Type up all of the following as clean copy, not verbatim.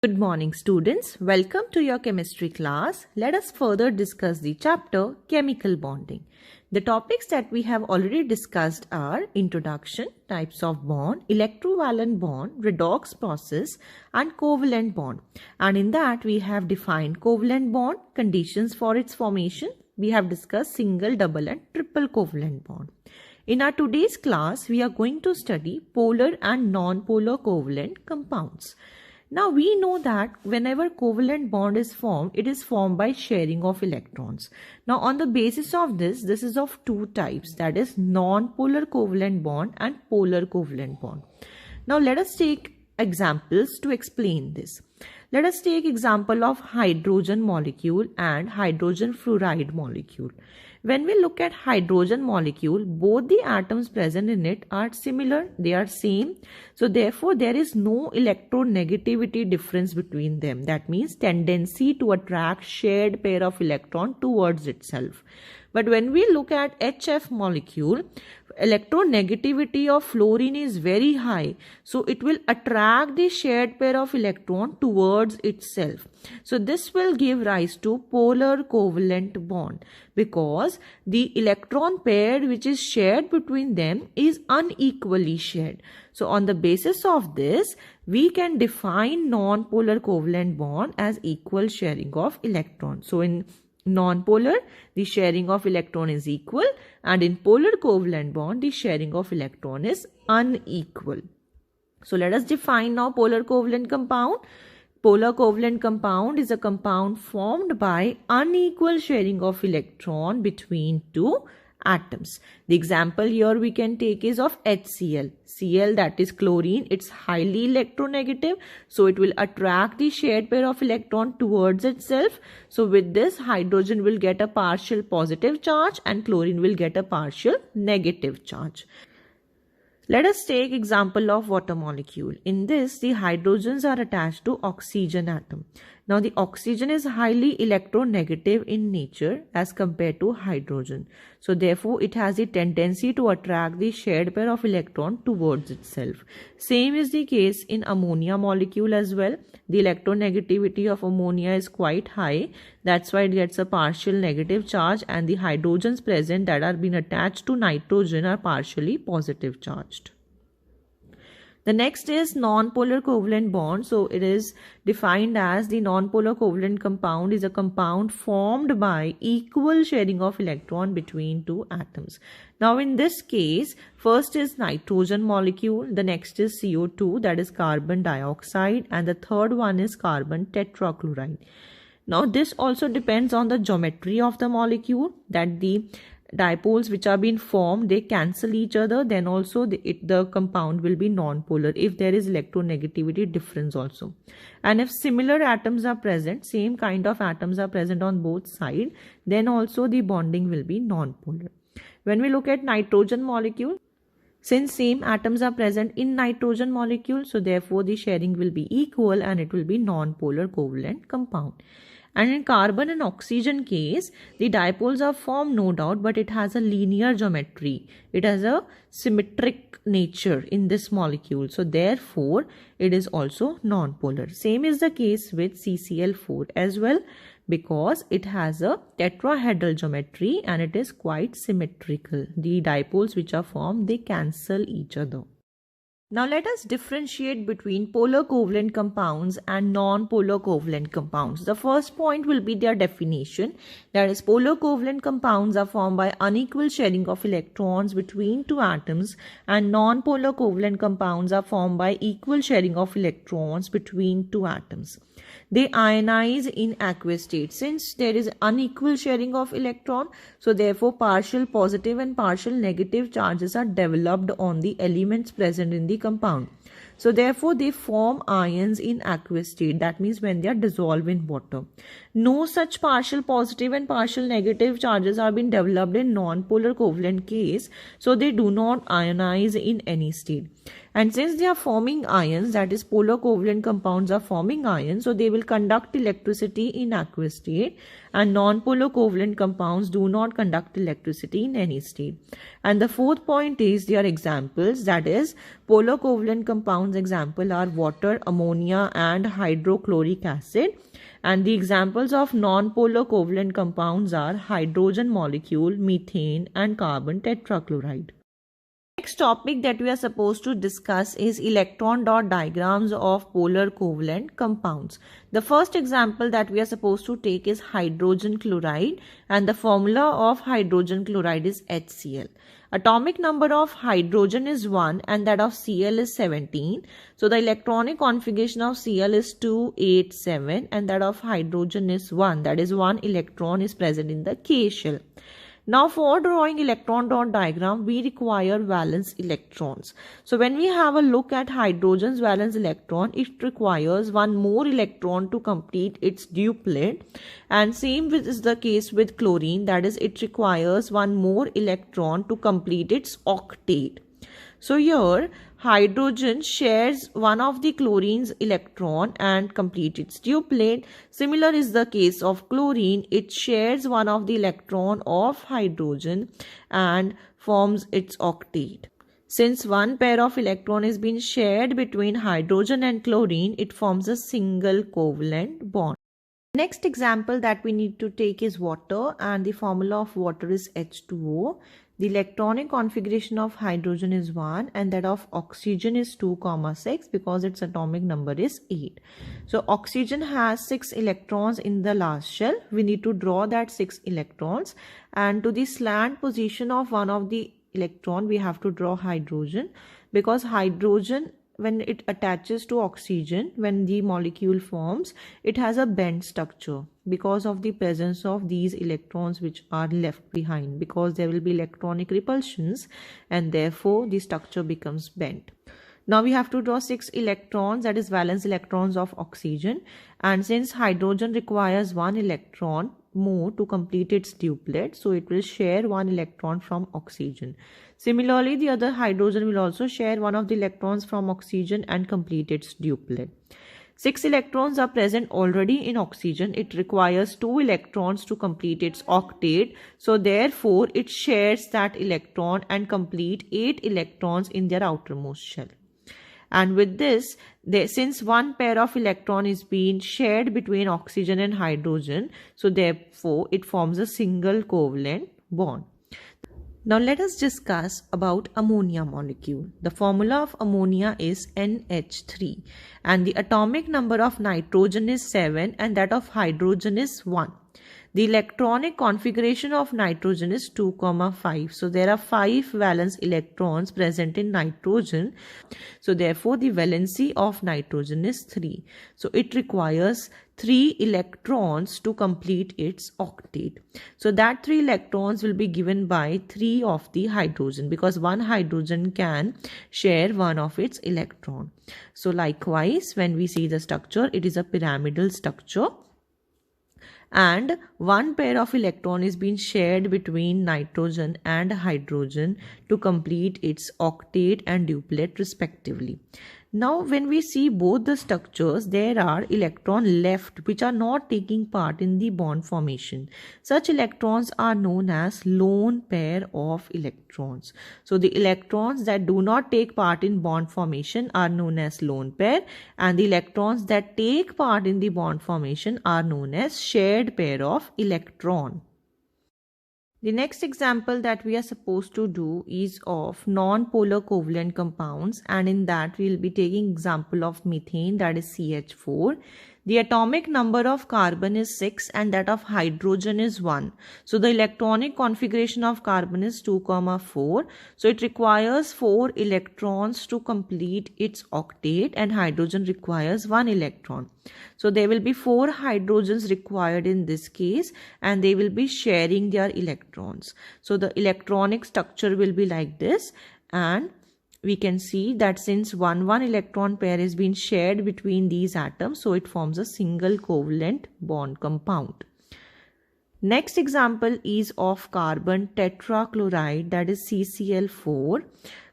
Good morning students, welcome to your chemistry class. Let us further discuss the chapter chemical bonding. The topics that we have already discussed are introduction, types of bond, electrovalent bond, redox process and covalent bond. And in that we have defined covalent bond, conditions for its formation. We have discussed single, double and triple covalent bond. In our today's class, we are going to study polar and non-polar covalent compounds. Now we know that whenever covalent bond is formed, it is formed by sharing of electrons. Now on the basis of this is of two types, that is non-polar covalent bond and polar covalent bond. Now let us take examples to explain this. Let us take example of hydrogen molecule and hydrogen fluoride molecule. When we look at hydrogen molecule, both the atoms present in it are similar, they are same. So therefore there is no electronegativity difference between them. That means tendency to attract shared pair of electron towards itself. But when we look at HF molecule, electronegativity of fluorine is very high. So it will attract the shared pair of electron towards itself. So this will give rise to polar covalent bond because the electron pair which is shared between them is unequally shared. So on the basis of this, we can define non-polar covalent bond as equal sharing of electrons. So in non-polar, the sharing of electron is equal, and in polar covalent bond, the sharing of electron is unequal. So let us define now polar covalent compound. Polar covalent compound is a compound formed by unequal sharing of electron between two atoms. The example here we can take is of HCl. Cl, that is chlorine, it's highly electronegative, so it will attract the shared pair of electron towards itself. So with this, hydrogen will get a partial positive charge and chlorine will get a partial negative charge. Let us take example of water molecule. In this, the hydrogens are attached to oxygen atom. Now the oxygen is highly electronegative in nature as compared to hydrogen. So therefore it has a tendency to attract the shared pair of electron towards itself. Same is the case in ammonia molecule as well. The electronegativity of ammonia is quite high. That's why it gets a partial negative charge, and the hydrogens present that are being attached to nitrogen are partially positive charged. The next is non-polar covalent bond. So it is defined as the non-polar covalent compound is a compound formed by equal sharing of electron between two atoms. Now in this case, first is nitrogen molecule, the next is CO2, that is carbon dioxide, and the third one is carbon tetrachloride. Now this also depends on the geometry of the molecule, that the dipoles which are being formed, they cancel each other, then also the compound will be non-polar if there is electronegativity difference also. And if similar atoms are present, same kind of atoms are present on both sides, then also the bonding will be non-polar. When we look at nitrogen molecule, since same atoms are present in nitrogen molecule, so therefore the sharing will be equal and it will be non-polar covalent compound. And in carbon and oxygen case, the dipoles are formed no doubt, but it has a linear geometry. It has a symmetric nature in this molecule. So therefore, it is also non-polar. Same is the case with CCl4 as well, because it has a tetrahedral geometry and it is quite symmetrical. The dipoles which are formed, they cancel each other. Now let us differentiate between polar covalent compounds and non-polar covalent compounds. The first point will be their definition. That is, polar covalent compounds are formed by unequal sharing of electrons between two atoms, and non-polar covalent compounds are formed by equal sharing of electrons between two atoms. They ionize in aqueous state. Since there is unequal sharing of electron, so therefore partial positive and partial negative charges are developed on the elements present in the compound. So therefore they form ions in aqueous state. That means when they are dissolved in water. No such partial positive and partial negative charges are being developed in non-polar covalent case. So they do not ionize in any state. And since they are forming ions, that is polar covalent compounds are forming ions, so they will conduct electricity in aqueous state, and non-polar covalent compounds do not conduct electricity in any state. And the fourth point is their examples, that is polar covalent compounds example are water, ammonia and hydrochloric acid. And the examples of non-polar covalent compounds are hydrogen molecule, methane and carbon tetrachloride. Next topic that we are supposed to discuss is electron dot diagrams of polar covalent compounds. The first example that we are supposed to take is hydrogen chloride, and the formula of hydrogen chloride is HCl. Atomic number of hydrogen is 1 and that of Cl is 17. So the electronic configuration of Cl is 287 and that of hydrogen is 1. That is, 1 electron is present in the K shell. Now for drawing electron dot diagram, we require valence electrons. So when we have a look at hydrogen's valence electron, it requires one more electron to complete its duplet, and same is the case with chlorine, that is it requires one more electron to complete its octet. So here hydrogen shares one of the chlorine's electron and complete its duplet. Similar is the case of chlorine. It shares one of the electron of hydrogen and forms its octet. Since one pair of electron is being shared between hydrogen and chlorine, it forms a single covalent bond. Next example that we need to take is water, and the formula of water is H2O. The electronic configuration of hydrogen is 1 and that of oxygen is 2, 6 because its atomic number is 8. So oxygen has 6 electrons in the last shell. We need to draw that 6 electrons, and to the slant position of one of the electron we have to draw hydrogen, because hydrogen, when it attaches to oxygen, when the molecule forms, it has a bent structure because of the presence of these electrons which are left behind, because there will be electronic repulsions and therefore the structure becomes bent. Now we have to draw 6 electrons, that is valence electrons of oxygen, and since hydrogen requires 1 electron more to complete its duplet, so it will share 1 electron from oxygen. Similarly, the other hydrogen will also share one of the electrons from oxygen and complete its duplet. 6 electrons are present already in oxygen. It requires 2 electrons to complete its octet. So therefore, it shares that electron and complete 8 electrons in their outermost shell. And with this, since one pair of electron is being shared between oxygen and hydrogen, so therefore it forms a single covalent bond. Now let us discuss about ammonia molecule. The formula of ammonia is NH3 and the atomic number of nitrogen is 7 and that of hydrogen is 1. The electronic configuration of nitrogen is 2, 5. So there are 5 valence electrons present in nitrogen. So therefore the valency of nitrogen is 3. So it requires 3 electrons to complete its octet. So that 3 electrons will be given by 3 of the hydrogen, because one hydrogen can share one of its electron. So likewise, when we see the structure, it is a pyramidal structure, and one pair of electron is being shared between nitrogen and hydrogen to complete its octet and duplet respectively. Now when we see both the structures, there are electrons left which are not taking part in the bond formation. Such electrons are known as lone pair of electrons. So the electrons that do not take part in bond formation are known as lone pair, and the electrons that take part in the bond formation are known as shared pair of electron. The next example that we are supposed to do is of non-polar covalent compounds, and in that we will be taking example of methane, that is CH4. The atomic number of carbon is 6 and that of hydrogen is 1. So the electronic configuration of carbon is 2, 4. So it requires 4 electrons to complete its octet and hydrogen requires 1 electron. So there will be 4 hydrogens required in this case and they will be sharing their electrons. So the electronic structure will be like this, and we can see that since 1 electron pair is being shared between these atoms, so it forms a single covalent bond compound. Next example is of carbon tetrachloride, that is CCl4.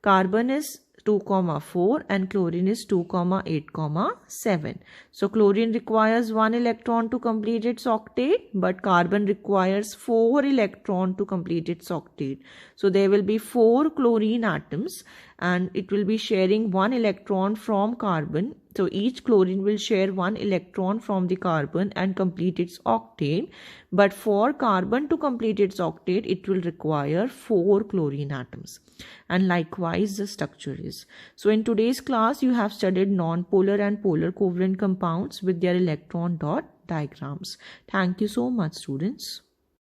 Carbon is 2,4 and chlorine is 2,8,7. So chlorine requires 1 electron to complete its octet, but carbon requires 4 electron to complete its octet. So there will be 4 chlorine atoms and it will be sharing 1 electron from carbon. So each chlorine will share 1 electron from the carbon and complete its octet. But for carbon to complete its octet, it will require 4 chlorine atoms. And likewise the structure is. So in today's class, you have studied non-polar and polar covalent compounds with their electron dot diagrams. Thank you so much, students.